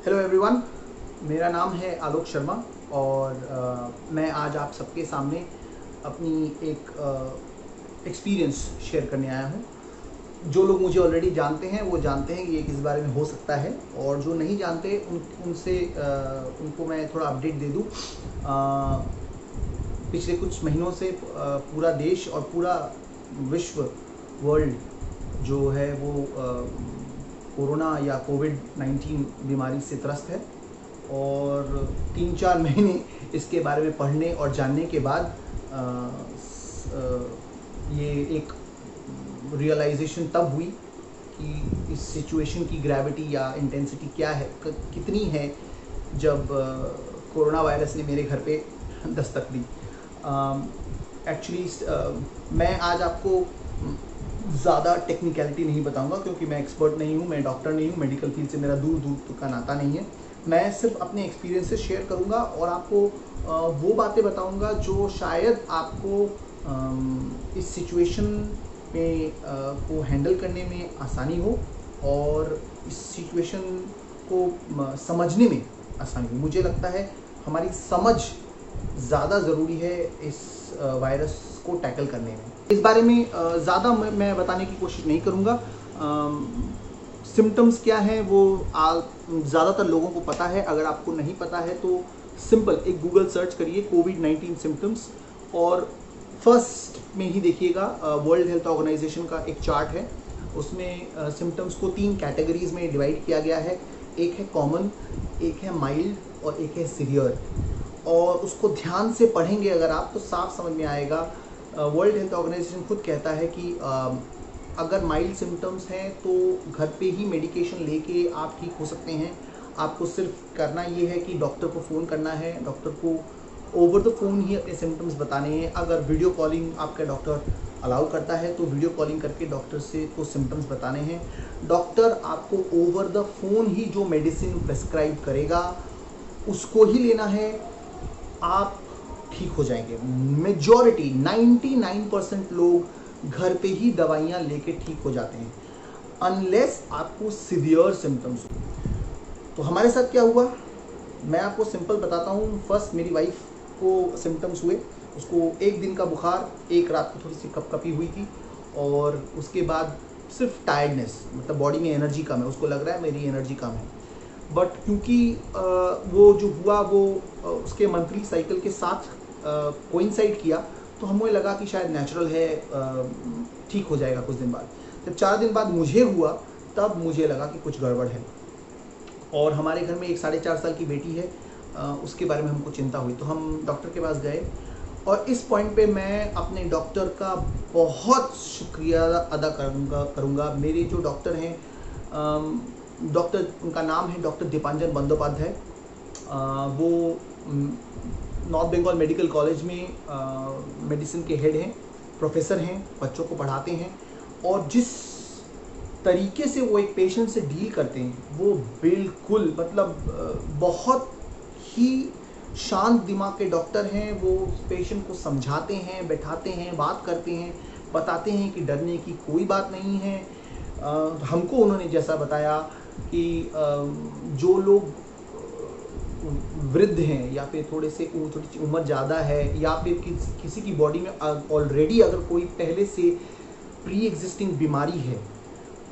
Hello everyone, मेरा नाम है आलोक शर्मा और मैं आज आप सबके सामने अपनी एक एक्सपीरियंस शेयर करने आया हूँ। जो लोग मुझे ऑलरेडी जानते हैं वो जानते हैं कि ये किस बारे में हो सकता है, और जो नहीं जानते उनको मैं थोड़ा अपडेट दे दूँ। पिछले कुछ महीनों से पूरा देश और पूरा विश्व वर्ल्ड जो है वो कोरोना या कोविड-19 बीमारी से त्रस्त है, और 3-4 महीने इसके बारे में पढ़ने और जानने के बाद ये एक रियलाइजेशन तब हुई कि इस सिचुएशन की ग्रेविटी या इंटेंसिटी क्या है, कितनी है, जब कोरोना वायरस ने मेरे घर पे दस्तक दी। एक्चुअली मैं आज आपको ज़्यादा टेक्निकलिटी नहीं बताऊंगा, क्योंकि मैं एक्सपर्ट नहीं हूँ, मैं डॉक्टर नहीं हूँ, मेडिकल फील्ड से मेरा दूर दूर का नाता नहीं है। मैं सिर्फ अपने एक्सपीरियंसेस शेयर करूँगा और आपको वो बातें बताऊँगा जो शायद आपको इस सिचुएशन में को हैंडल करने में आसानी हो और इस सिचुएशन को समझने में आसानी हो। मुझे लगता है हमारी समझ ज़्यादा ज़रूरी है इस वायरस को टैकल करने में। इस बारे में ज़्यादा मैं बताने की कोशिश नहीं करूँगा। सिम्टम्स क्या हैं वो ज़्यादातर लोगों को पता है। अगर आपको नहीं पता है तो सिंपल एक गूगल सर्च करिए कोविड-19 सिम्टम्स, और फर्स्ट में ही देखिएगा वर्ल्ड हेल्थ ऑर्गेनाइजेशन का एक चार्ट है। उसमें सिम्टम्स को 3 कैटेगरीज में डिवाइड किया गया है। एक है कॉमन, एक है माइल्ड और एक है सीवियर। और उसको ध्यान से पढ़ेंगे अगर आप तो साफ समझ में आएगा। वर्ल्ड हेल्थ ऑर्गेनाइजेशन खुद कहता है कि अगर माइल्ड सिम्टम्स हैं तो घर पे ही मेडिकेशन लेके आप ठीक हो सकते हैं। आपको सिर्फ करना ये है कि डॉक्टर को फ़ोन करना है, डॉक्टर को ओवर द फ़ोन ही अपने सिम्टम्स बताने हैं। अगर वीडियो कॉलिंग आपका डॉक्टर अलाउ करता है तो वीडियो कॉलिंग करके डॉक्टर से को सिम्टम्स बताने हैं। डॉक्टर आपको ओवर द फ़ोन ही जो मेडिसिन प्रेस्क्राइब करेगा उसको ही लेना है, आप ठीक हो जाएंगे। मेजॉरिटी 99% लोग घर पे ही दवाइयाँ लेके ठीक हो जाते हैं, अनलेस आपको सीवियर सिम्टम्स हो। तो हमारे साथ क्या हुआ मैं आपको सिंपल बताता हूँ। फर्स्ट मेरी वाइफ को सिम्टम्स हुए। उसको 1 दिन का बुखार, एक रात को थोड़ी सी कपकपी हुई थी, और उसके बाद सिर्फ टायर्डनेस, मतलब बॉडी में एनर्जी कम है। उसको लग रहा है मेरी एनर्जी कम है, बट क्योंकि वो जो हुआ वो उसके मंथली साइकिल के साथ कोइंसाइड किया, तो हमें लगा कि शायद नेचुरल है, ठीक हो जाएगा कुछ दिन बाद। जब 4 दिन बाद मुझे हुआ तब मुझे लगा कि कुछ गड़बड़ है। और हमारे घर में एक 4.5 साल की बेटी है, उसके बारे में हमको चिंता हुई, तो हम डॉक्टर के पास गए। और इस पॉइंट पे मैं अपने डॉक्टर का बहुत शुक्रिया अदा करूँगा। मेरे जो डॉक्टर हैं, डॉक्टर, उनका नाम है डॉक्टर दीपांजन बंदोपाध्याय। वो नॉर्थ बंगाल मेडिकल कॉलेज में मेडिसिन के हेड हैं, प्रोफेसर हैं, बच्चों को पढ़ाते हैं। और जिस तरीके से वो एक पेशेंट से डील करते हैं वो बिल्कुल, मतलब बहुत ही शांत दिमाग के डॉक्टर हैं। वो पेशेंट को समझाते हैं, बैठाते हैं, बात करते हैं, बताते हैं कि डरने की कोई बात नहीं है। हमको उन्होंने जैसा बताया कि जो लोग वृद्ध हैं या फिर थोड़ी सी उम्र ज़्यादा है, या फिर किसी की बॉडी में ऑलरेडी अगर कोई पहले से प्री एग्जिस्टिंग बीमारी है,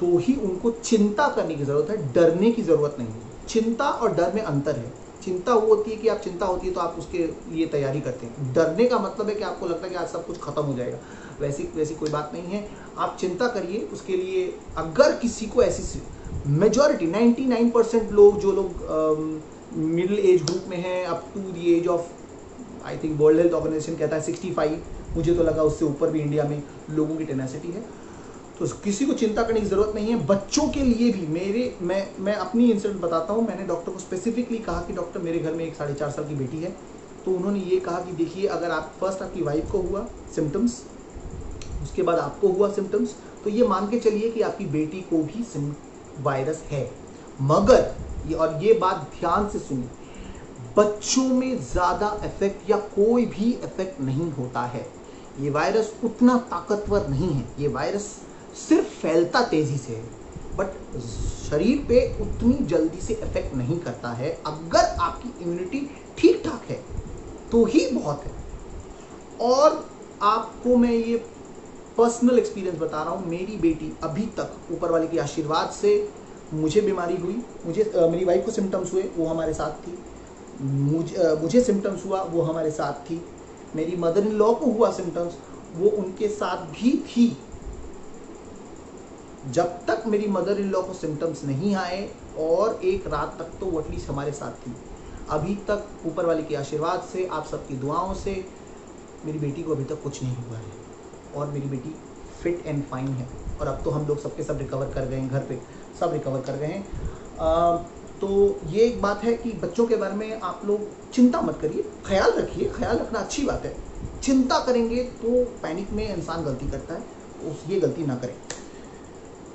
तो ही उनको चिंता करने की ज़रूरत है, डरने की ज़रूरत नहीं है। चिंता और डर में अंतर है। चिंता वो होती है कि आप, चिंता होती है तो आप उसके लिए तैयारी करते हैं। डरने का मतलब है कि आपको लगता है कि आज सब कुछ खत्म हो जाएगा। वैसी कोई बात नहीं है। आप चिंता करिए उसके लिए। अगर किसी को ऐसी, मेजॉरिटी 99% लोग, जो लोग मिडिल एज ग्रुप में हैं, up to the age of, I think World Health Organisation कहता है 65, मुझे तो लगा उससे ऊपर भी इंडिया में लोगों की टेनेसिटी है, तो किसी को चिंता करने की ज़रूरत नहीं है। बच्चों के लिए भी मैं अपनी इंसिडेंट बताता हूँ। मैंने डॉक्टर को स्पेसिफिकली कहा कि डॉक्टर, मेरे घर में एक 4.5 साल की बेटी है। तो उन्होंने ये कहा कि देखिए, अगर आप फर्स्ट आपकी वाइफ को हुआ सिम्टम्स, उसके बाद आपको हुआ सिम्टम्स, तो ये मान के चलिए कि आपकी बेटी को भी वायरस है। मगर ये बात ध्यान से सुनिए, बच्चों में ज़्यादा इफेक्ट या कोई भी इफेक्ट नहीं होता है। ये वायरस उतना ताकतवर नहीं है। ये वायरस सिर्फ फैलता तेजी से है। बट शरीर पे उतनी जल्दी से इफेक्ट नहीं करता है। अगर आपकी इम्यूनिटी ठीक ठाक है तो ही बहुत है। और आपको मैं ये पर्सनल एक्सपीरियंस बता रहा हूँ, मेरी बेटी अभी तक ऊपर वाले के आशीर्वाद से, मुझे बीमारी हुई, मुझे मेरी वाइफ को सिम्टम्स हुए, वो हमारे साथ थी, मुझे सिम्टम्स हुआ, वो हमारे साथ थी, मेरी मदर इन लॉ को हुआ सिम्टम्स, वो उनके साथ भी थी। जब तक मेरी मदर इन लॉ को सिम्टम्स नहीं आए और एक रात तक तो वो एटलीस्ट हमारे साथ थी। अभी तक ऊपर वाले के आशीर्वाद से, आप सबकी दुआओं से मेरी बेटी को अभी तक कुछ नहीं हुआ है और मेरी बेटी फिट एंड फाइन है। और अब तो हम लोग सबके सब रिकवर कर गए हैं, घर पे सब रिकवर कर गए हैं। तो ये एक बात है कि बच्चों के बारे में आप लोग चिंता मत करिए, ख्याल रखिए। ख्याल रखना अच्छी बात है, चिंता करेंगे तो पैनिक में इंसान गलती करता है, तो ये गलती ना करें।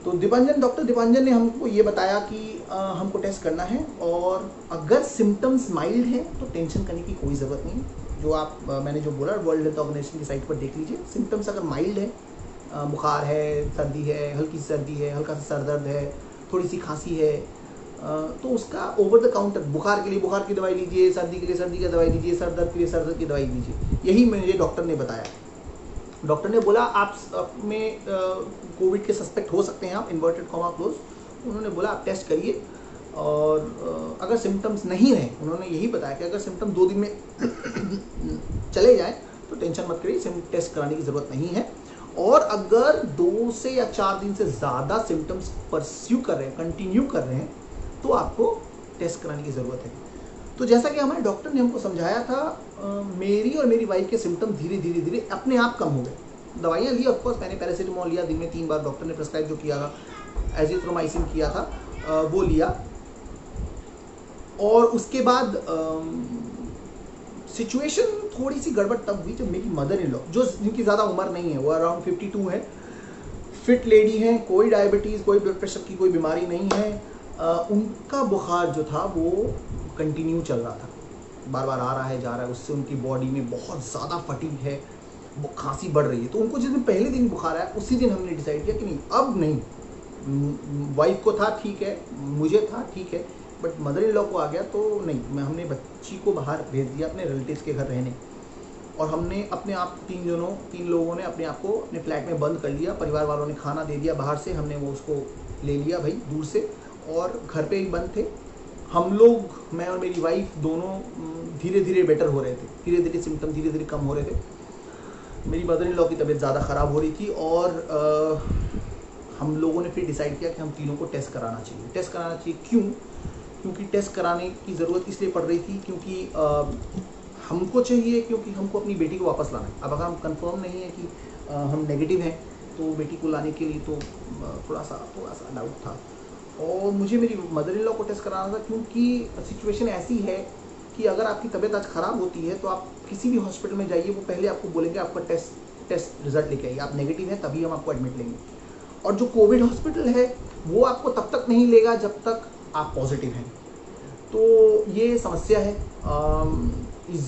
तो डॉक्टर दीपांजन ने हमको ये बताया कि हमको टेस्ट करना है और अगर सिम्टम्स माइल्ड हैं तो टेंशन करने की कोई ज़रूरत नहीं। जो मैंने जो बोला वर्ल्ड हेल्थ ऑर्गेनाइजेशन की साइट पर देख लीजिए। सिम्टम्स अगर माइल्ड है, बुखार है, सर्दी है, हल्की सी सर्दी है, हल्का सा सर दर्द है, थोड़ी सी खांसी है, तो उसका ओवर द काउंटर, बुखार के लिए बुखार की दवाई लीजिए, सर्दी के लिए सर्दी की दवाई लीजिए, सर दर्द के लिए सर दर्द की दवाई लीजिए। यही मुझे डॉक्टर ने बताया। डॉक्टर ने बोला आप में कोविड के सस्पेक्ट हो सकते हैं, आप इन्वर्टेड कॉमा क्लोज। उन्होंने बोला आप टेस्ट करिए और अगर सिम्टम्स नहीं रहे, उन्होंने यही बताया कि अगर सिम्टम 2 दिन में चले जाए तो टेंशन मत करिए, टेस्ट कराने की ज़रूरत नहीं है। और अगर 2 से या 4 दिन से ज़्यादा सिम्टम्स परस्यू कर रहे हैं, कंटिन्यू कर रहे हैं, तो आपको टेस्ट कराने की ज़रूरत है। तो जैसा कि हमारे डॉक्टर ने हमको समझाया था, मेरी और मेरी वाइफ के सिम्टम धीरे धीरे धीरे अपने आप कम हो गए। दवाइयाँ ली, ऑफकोर्स मैंने पैरासीटामोल लिया, दिन में 3 बार डॉक्टर ने प्रेस्क्राइब जो किया था, एजिथ्रोमाइसिन किया था, वो लिया। और उसके बाद सिचुएशन थोड़ी सी गड़बड़ तब हुई जब मेरी मदर इन लॉ, जो जिनकी ज़्यादा उम्र नहीं है, वो अराउंड 52 है, फिट लेडी हैं, कोई डायबिटीज़, कोई ब्लड प्रेशर की कोई बीमारी नहीं है, उनका बुखार जो था वो कंटिन्यू चल रहा था, बार बार आ रहा है जा रहा है, उससे उनकी बॉडी में बहुत ज़्यादा फटीग है, वो खांसी बढ़ रही है। तो उनको जिस दिन पहले दिन बुखार आया, उसी दिन हमने डिसाइड किया कि नहीं, अब नहीं। वाइफ को था ठीक है, मुझे था ठीक है, बट मदर इन लॉ को आ गया तो नहीं। हमने बच्ची को बाहर भेज दिया अपने रिलेटिव्स के घर रहने, और हमने अपने आप 3 लोगों ने अपने आप को अपने फ्लैट में बंद कर लिया। परिवार वालों ने खाना दे दिया बाहर से, हमने वो उसको ले लिया भाई दूर से, और घर पे ही बंद थे हम लोग। मैं और मेरी वाइफ दोनों धीरे धीरे बेटर हो रहे थे, धीरे धीरे सिम्टम धीरे धीरे कम हो रहे थे। मेरी मदर इन लॉ की तबीयत ज़्यादा ख़राब हो रही थी, और हम लोगों ने फिर डिसाइड किया कि हम तीनों को टेस्ट कराना चाहिए। टेस्ट कराना चाहिए क्यों? क्योंकि टेस्ट कराने की ज़रूरत इसलिए पड़ रही थी क्योंकि हमको चाहिए, क्योंकि हमको अपनी बेटी को वापस लाना है। अब अगर हम कंफर्म नहीं है कि हम नेगेटिव हैं, तो बेटी को लाने के लिए तो थोड़ा सा डाउट था। और मुझे मेरी मदर इन लॉ को टेस्ट कराना था क्योंकि सिचुएशन ऐसी है कि अगर आपकी तबीयत आज ख़राब होती है तो आप किसी भी हॉस्पिटल में जाइए, वो पहले आपको बोलेंगे आपका टेस्ट रिजल्ट लेके आइए, आप नेगेटिव हैं तभी हम आपको एडमिट लेंगे। और जो कोविड हॉस्पिटल है वो आपको तब तक नहीं लेगा जब तक आप पॉजिटिव हैं। तो ये समस्या है।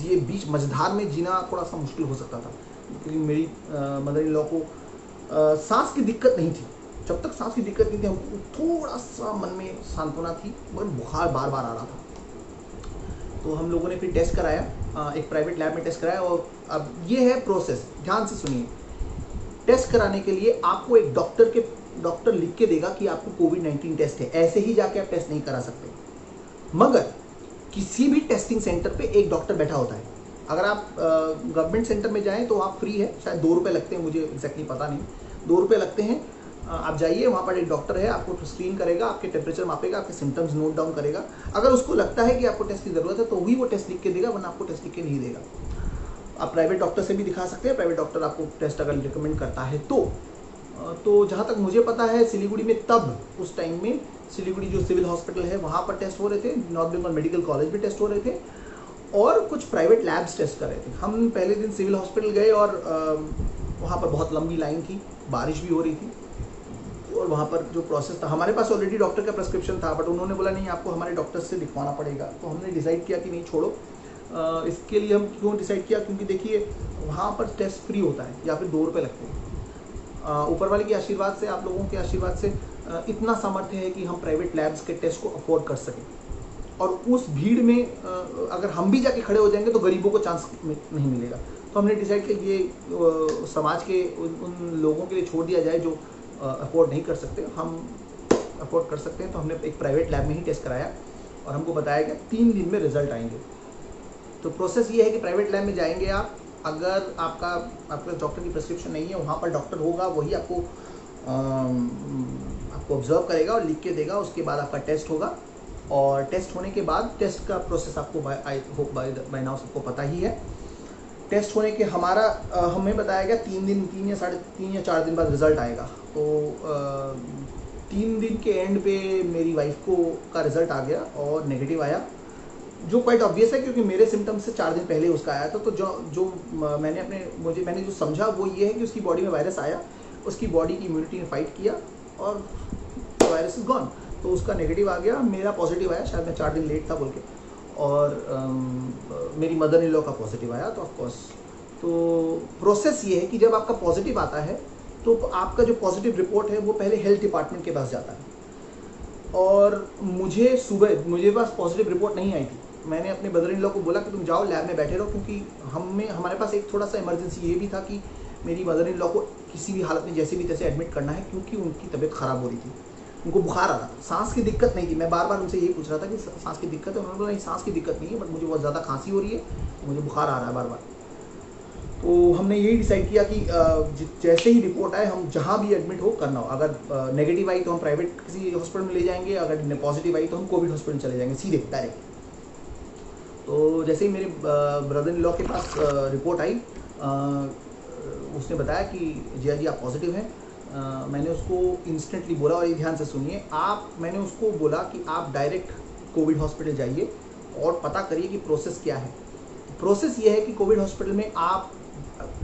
ये बीच मझधार में जीना थोड़ा सा मुश्किल हो सकता था, क्योंकि मेरी मदर इन लॉ को सांस की दिक्कत नहीं थी। जब तक सांस की दिक्कत नहीं थी हमको थोड़ा सा मन में सांत्वना थी, मगर बुखार बार बार आ रहा था। तो हम लोगों ने फिर टेस्ट कराया, एक प्राइवेट लैब में टेस्ट कराया। और अब ये है प्रोसेस, ध्यान से सुनिए। टेस्ट कराने के लिए आपको एक डॉक्टर लिख के देगा कि आपको कोविड-19 टेस्ट है, ऐसे ही जाके आप टेस्ट नहीं करा सकते। मगर किसी भी टेस्टिंग सेंटर पे एक डॉक्टर बैठा होता है। अगर आप गवर्नमेंट सेंटर में जाएं तो आप फ्री है, शायद 2 रुपये लगते हैं, मुझे एग्जैक्टली पता नहीं, 2 रुपये लगते हैं। आप जाइए, वहाँ पर एक डॉक्टर है, आपको स्क्रीन करेगा, आपके टेम्परेचर मापेगा, आपके सिम्टम्स नोट डाउन करेगा। अगर उसको लगता है कि आपको टेस्ट की ज़रूरत है तो वही वो टेस्ट लिख के देगा, वरना आपको टेस्ट लिख के नहीं देगा। आप प्राइवेट डॉक्टर से भी दिखा सकते हैं, प्राइवेट डॉक्टर आपको टेस्ट अगर रिकमेंड करता है तो जहाँ तक मुझे पता है सिलीगुड़ी में तब उस टाइम में सिलीगुड़ी जो सिविल हॉस्पिटल है वहाँ पर टेस्ट हो रहे थे, नॉर्थ बंगाल मेडिकल कॉलेज भी टेस्ट हो रहे थे, और कुछ प्राइवेट लैब्स टेस्ट कर रहे थे। हम पहले दिन सिविल हॉस्पिटल गए और वहाँ पर बहुत लंबी लाइन थी, बारिश भी हो रही थी, और वहाँ पर जो प्रोसेस था, हमारे पास ऑलरेडी डॉक्टर का प्रिस्क्रिप्शन था, बट उन्होंने बोला नहीं आपको हमारे डॉक्टर से दिखवाना पड़ेगा। तो हमने डिसाइड किया कि नहीं छोड़ो। इसके लिए हम क्यों डिसाइड किया? क्योंकि देखिए वहाँ पर टेस्ट फ्री होता है या फिर 2 रुपये लगते हैं। ऊपर वाले के आशीर्वाद से, आप लोगों के आशीर्वाद से इतना सामर्थ्य है कि हम प्राइवेट लैब्स के टेस्ट को अफोर्ड कर सकें, और उस भीड़ में अगर हम भी जाके खड़े हो जाएंगे तो गरीबों को चांस नहीं मिलेगा। तो हमने डिसाइड किया ये समाज के उन लोगों के लिए छोड़ दिया जाए जो अफोर्ड नहीं कर सकते। हम अफोर्ड कर सकते हैं, तो हमने एक प्राइवेट लैब में ही टेस्ट कराया और हमको बताया गया 3 दिन में रिजल्ट आएंगे। तो प्रोसेस ये है कि प्राइवेट लैब में जाएंगे आप, अगर आपका डॉक्टर की प्रिस्क्रिप्शन नहीं है, वहाँ पर डॉक्टर होगा, वही आपको ऑब्जर्व करेगा और लिख के देगा। उसके बाद आपका टेस्ट होगा, और टेस्ट होने के बाद, टेस्ट का प्रोसेस आपको आई होप बाय नाउ सबको पता ही है। टेस्ट होने के हमें बताया गया 3 या 4 दिन बाद रिजल्ट आएगा। तो 3 दिन के एंड पे मेरी वाइफ का रिजल्ट आ गया और नेगेटिव आया, जो क्वाइट ऑब्वियस है क्योंकि मेरे सिम्टम्स से 4 दिन पहले उसका आया था। तो जो मैंने जो समझा वो ये है कि उसकी बॉडी में वायरस आया, उसकी बॉडी की इम्यूनिटी ने फाइट किया और वायरस इज गॉन। तो उसका नेगेटिव आ गया, मेरा पॉजिटिव आया, शायद मैं 4 दिन लेट था बोल के, और मेरी मदर इन लॉ का पॉजिटिव आया। तो ऑफकोर्स तो प्रोसेस ये है कि जब आपका पॉजिटिव आता है तो आपका जो पॉजिटिव रिपोर्ट है वो पहले हेल्थ डिपार्टमेंट के पास जाता है। और मुझे पास पॉजिटिव रिपोर्ट नहीं आई थी। मैंने अपने मदर इन लॉ को बोला कि तुम जाओ लैब में बैठे रहो, क्योंकि हमारे पास एक थोड़ा सा इमरजेंसी ये भी था कि मेरी मदर इन लॉ को किसी भी हालत में जैसे भी तैसे एडमिट करना है, क्योंकि उनकी तबीयत ख़राब हो रही थी, उनको बुखार आ रहा था। सांस की दिक्कत नहीं थी, मैं बार बार उनसे यही पूछ रहा था कि सांस की दिक्कत है, उन्होंने बोला नहीं सांस की दिक्कत नहीं है, बट मुझे बहुत ज़्यादा खांसी हो रही है, मुझे बुखार आ रहा है बार बार। तो हमने यही डिसाइड किया कि जैसे ही रिपोर्ट आए हम जहाँ भी एडमिट हो करना हो। अगर नेगेटिव आई तो हम प्राइवेट किसी हॉस्पिटल में ले जाएंगे, अगर पॉजिटिव आई तो हम कोविड हॉस्पिटल चले जाएंगे सीधे डायरेक्ट। तो जैसे ही मेरे ब्रदर इन लॉ के पास रिपोर्ट आई, उसने बताया कि जिया जी आप पॉजिटिव हैं। मैंने उसको इंस्टेंटली बोला, और ये ध्यान से सुनिए मैंने उसको बोला कि आप डायरेक्ट कोविड हॉस्पिटल जाइए और पता करिए कि प्रोसेस क्या है। प्रोसेस ये है कि कोविड हॉस्पिटल में आप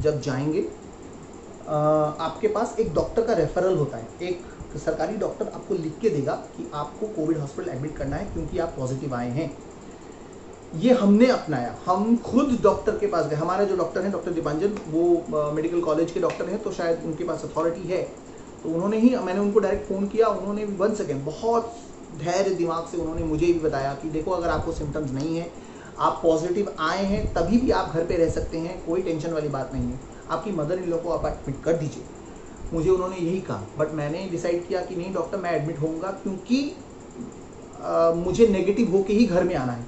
जब जाएंगे, आपके पास एक डॉक्टर का रेफरल होता है, एक सरकारी डॉक्टर आपको लिख के देगा कि आपको कोविड हॉस्पिटल एडमिट करना है क्योंकि आप पॉजिटिव आए हैं। ये हमने अपनाया, हम खुद डॉक्टर के पास गए। हमारे जो डॉक्टर हैं डॉक्टर दीपांजन, वो मेडिकल कॉलेज के डॉक्टर हैं, तो शायद उनके पास अथॉरिटी है। तो मैंने उनको डायरेक्ट फ़ोन किया, उन्होंने भी 1 सेकेंड बहुत धैर्य दिमाग से उन्होंने मुझे भी बताया कि देखो अगर आपको सिम्टम्स नहीं है, आप पॉजिटिव आए हैं, तभी भी आप घर पे रह सकते हैं, कोई टेंशन वाली बात नहीं है, आपकी मदर इन लॉ को आप एडमिट कर दीजिए। मुझे उन्होंने यही कहा, बट मैंने डिसाइड किया कि नहीं डॉक्टर मैं एडमिट होऊंगा, क्योंकि मुझे नेगेटिव होके ही घर में आना है,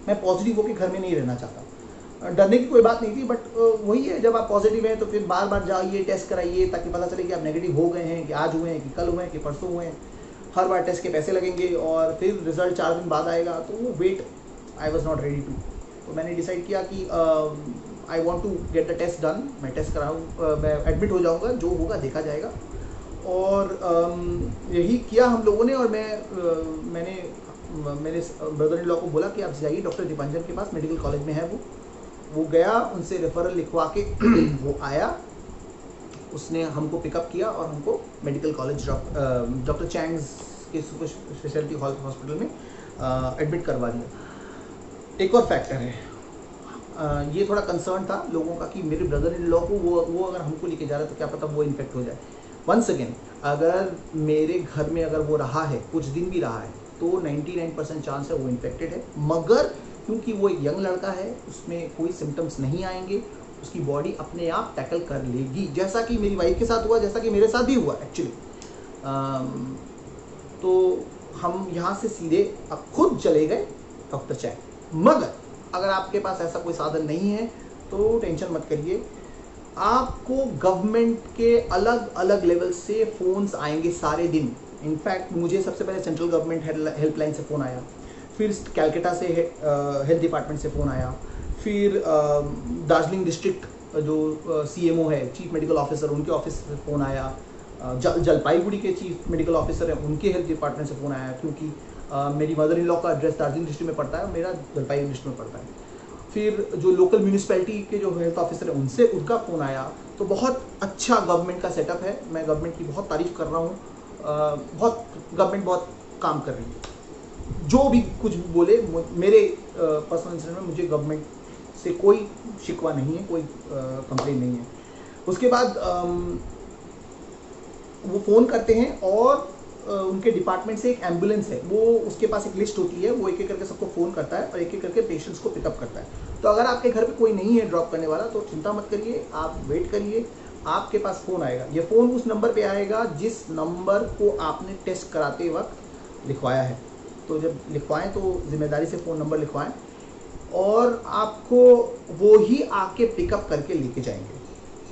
मैं पॉजिटिव होके घर में नहीं रहना चाहता। डरने की कोई बात नहीं थी, बट वही है जब आप पॉजिटिव हैं तो फिर बार बार जाइए टेस्ट कराइए, ताकि पता चले कि आप नेगेटिव हो गए हैं, कि आज हुए हैं, कि कल हुए हैं, कि परसों हुए हैं। हर बार टेस्ट के पैसे लगेंगे और फिर रिजल्ट 4 दिन बाद आएगा, तो वो wait I was not ready to. तो मैंने डिसाइड किया कि I want to get the test done, मैं टेस्ट कराऊँ, मैं एडमिट हो जाऊँगा, जो होगा देखा जाएगा। और यही किया हम लोगों ने। और मैंने मेरे ब्रदर इन लॉ को बोला कि आप जाइए डॉक्टर दीपांजन के पास, मेडिकल कॉलेज में है वो गया, उनसे रेफरल लिखवा के वो आया, उसने हमको पिकअप किया और हमको मेडिकल कॉलेज डॉक्टर चैंग्स के सुपर स्पेशलिटी हॉस्पिटल में एडमिट करवा दिया। एक और फैक्टर है, ये थोड़ा कंसर्न था लोगों का कि मेरे ब्रदर इन लॉ को वो अगर हमको लेके जा रहा है तो क्या पता वो इन्फेक्ट हो जाए। वंस अगेन, अगर मेरे घर में अगर वो रहा है, कुछ दिन भी रहा है, तो 99% चांस है वो इन्फेक्टेड है। मगर क्योंकि वो एक यंग लड़का है, उसमें कोई सिम्टम्स नहीं आएंगे, उसकी बॉडी अपने आप टैकल कर लेगी, जैसा कि मेरी वाइफ के साथ हुआ, जैसा कि मेरे साथ भी हुआ एक्चुअली। तो हम यहाँ से सीधे अब खुद चले गए डॉक्टर चैंग। मगर अगर आपके पास ऐसा कोई साधन नहीं है तो टेंशन मत करिए, आपको गवर्नमेंट के अलग अलग लेवल से फ़ोन्स आएंगे सारे दिन। इनफैक्ट मुझे सबसे पहले सेंट्रल गवर्नमेंट हेल्पलाइन से फ़ोन आया, फिर कैलकाटा से हेल्थ डिपार्टमेंट से फ़ोन आया, फिर दार्जिलिंग डिस्ट्रिक्ट जो CMO है, चीफ मेडिकल ऑफिसर, उनके ऑफिस से फ़ोन आया, जलपाईगुड़ी के चीफ मेडिकल ऑफिसर है, उनके हेल्थ डिपार्टमेंट से फ़ोन आया, क्योंकि मेरी मदर इन लॉ का एड्रेस दार्जिलिंग डिस्ट्रिक्ट में पड़ता है, मेरा जलपाईगुड़ी डिस्ट्रिक्ट में पड़ता है। फिर जो लोकल म्यूनिसिपैलिटी के जो हेल्थ ऑफिसर है उनसे उनका फ़ोन आया। तो बहुत अच्छा गवर्नमेंट का सेटअप है, मैं गवर्नमेंट की बहुत तारीफ़ कर रहा हूँ। गवर्नमेंट बहुत काम कर रही है। जो भी कुछ भी बोले, मेरे पर्सनल इंसिडेंट में मुझे गवर्नमेंट से कोई शिकवा नहीं है, कोई कंप्लेन नहीं है। उसके बाद वो फ़ोन करते हैं और उनके डिपार्टमेंट से एक एम्बुलेंस है, वो उसके पास एक लिस्ट होती है, वो एक एक करके सबको फ़ोन करता है और एक एक करके पेशेंट्स को पिकअप करता है। तो अगर आपके घर पे कोई नहीं है ड्रॉप करने वाला तो चिंता मत करिए, आप वेट करिए, आपके पास फ़ोन आएगा। ये फ़ोन उस नंबर पे आएगा जिस नंबर को आपने टेस्ट कराते वक्त लिखवाया है। तो जब लिखवाएं तो जिम्मेदारी से फ़ोन नंबर लिखवाएं और आपको वो ही आके पिकअप करके लेके जाएंगे।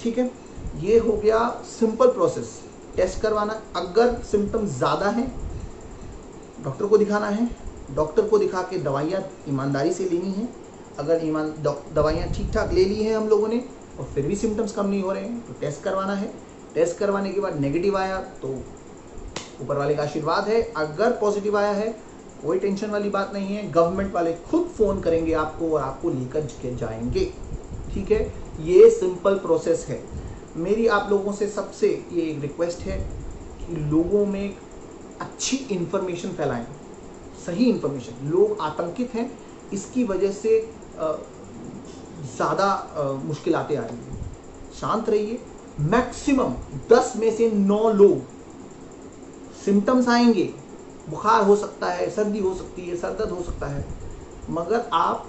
ठीक है, ये हो गया सिंपल प्रोसेस, टेस्ट करवाना। अगर सिम्टम्स ज़्यादा हैं डॉक्टर को दिखाना है, डॉक्टर को दिखा के दवाइयाँ ईमानदारी से लेनी है। अगर दवाइयाँ ठीक ठाक ले ली हैं हम लोगों ने और फिर भी सिम्टम्स कम नहीं हो रहे हैं तो टेस्ट करवाना है। टेस्ट करवाने के बाद नेगेटिव आया तो ऊपर वाले का आशीर्वाद है, अगर पॉजिटिव आया है कोई टेंशन वाली बात नहीं है, गवर्नमेंट वाले खुद फ़ोन करेंगे आपको और आपको लेकर के जाएंगे। ठीक है, ये सिंपल प्रोसेस है। मेरी आप लोगों से सबसे ये एक रिक्वेस्ट है कि लोगों में अच्छी इन्फॉर्मेशन फैलाएं, सही इन्फॉर्मेशन। लोग आतंकित हैं, इसकी वजह से ज़्यादा मुश्किलातें आ रही हैं। शांत रहिए। मैक्सिमम 10 में से 9 लोग सिम्टम्स आएंगे, बुखार हो सकता है, सर्दी हो सकती है, सर दर्द हो सकता है, मगर आप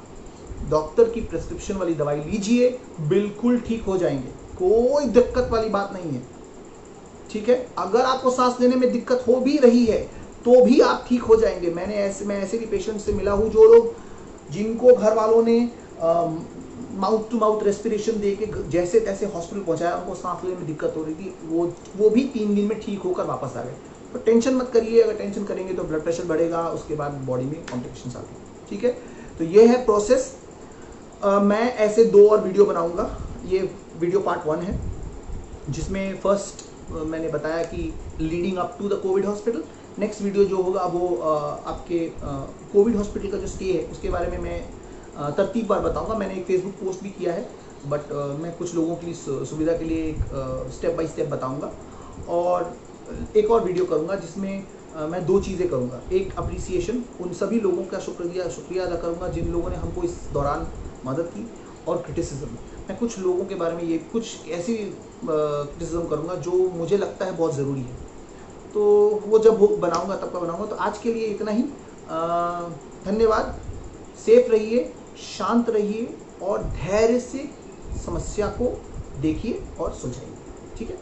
डॉक्टर की प्रिस्क्रिप्शन वाली दवाई लीजिए, बिल्कुल ठीक हो जाएंगे, कोई दिक्कत वाली बात नहीं है। ठीक है, अगर आपको सांस लेने में दिक्कत हो भी रही है तो भी आप ठीक हो जाएंगे। मैं ऐसे भी पेशेंट से मिला हूँ जो लोग जिनको घर वालों ने माउथ टू माउथ रेस्पिरेशन दे के जैसे तैसे हॉस्पिटल पहुंचाया, उनको सांस लेने में दिक्कत हो रही थी, वो भी 3 दिन में ठीक होकर वापस आ गए। तो टेंशन मत करिए, अगर टेंशन करेंगे तो ब्लड प्रेशर बढ़ेगा, उसके बाद बॉडी में कॉम्प्लिकेशंस आती हैं। ठीक है, तो ये है प्रोसेस। मैं ऐसे 2 और वीडियो बनाऊंगा। ये वीडियो पार्ट 1 है जिसमें फर्स्ट मैंने बताया कि leading up to the covid hospital. Next video जो होगा वो आपके कोविड हॉस्पिटल का जो स्टे है उसके बारे में मैं तरतीब बार बताऊंगा। मैंने एक फेसबुक पोस्ट भी किया है, बट मैं कुछ लोगों की सुविधा के लिए एक स्टेप बाय स्टेप बताऊंगा। और एक और वीडियो करूंगा जिसमें मैं 2 चीज़ें करूंगा। एक अप्रिसिएशन, उन सभी लोगों का शुक्रिया अदा करूंगा जिन लोगों ने हमको इस दौरान मदद की, और क्रिटिसिज्म, मैं कुछ लोगों के बारे में ये कुछ ऐसी क्रिटिसिज्म करूंगा जो मुझे लगता है बहुत ज़रूरी है। तो वो जब बनाऊंगा तब का बनाऊंगा। तो आज के लिए इतना ही। धन्यवाद। सेफ रहिए, शांत रहिए और धैर्य से समस्या को देखिए और सुलझाइए। ठीक है।